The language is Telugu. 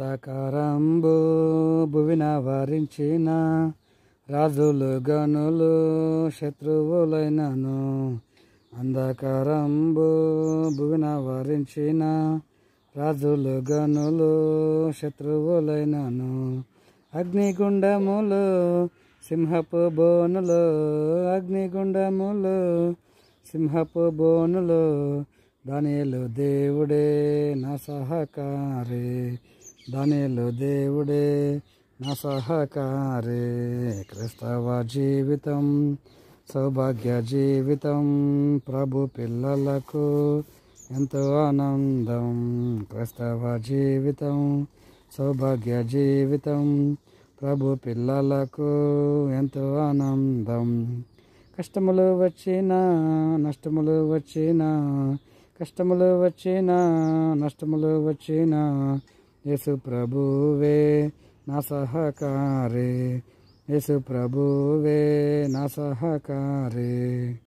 అంధకారంబు భువిన వరించిన రాజులు గనులు శత్రువులైనను. అంధకారంబు భువిన వరించిన రాజులు గనులు శత్రువులైనను. అగ్నిగుండములు సింహపు బోనులు, అగ్నిగుండములు సింహపు బోనులు, దానియేలు దేవుడే నా సహకారి, దానియేలు దేవుడే నా సహకారి. క్రైస్తవ జీవితం సౌభాగ్య జీవితం, ప్రభు పిల్లలకు ఎంతో ఆనందం. క్రైస్తవ జీవితం సౌభాగ్య జీవితం, ప్రభు పిల్లలకు ఎంతో ఆనందం. కష్టములు వచ్చినా నష్టములు వచ్చినా, కష్టములు వచ్చినా నష్టములు వచ్చినా, యేసు ప్రభువే నా సహకారి, యేసు ప్రభువే నా సహకారి.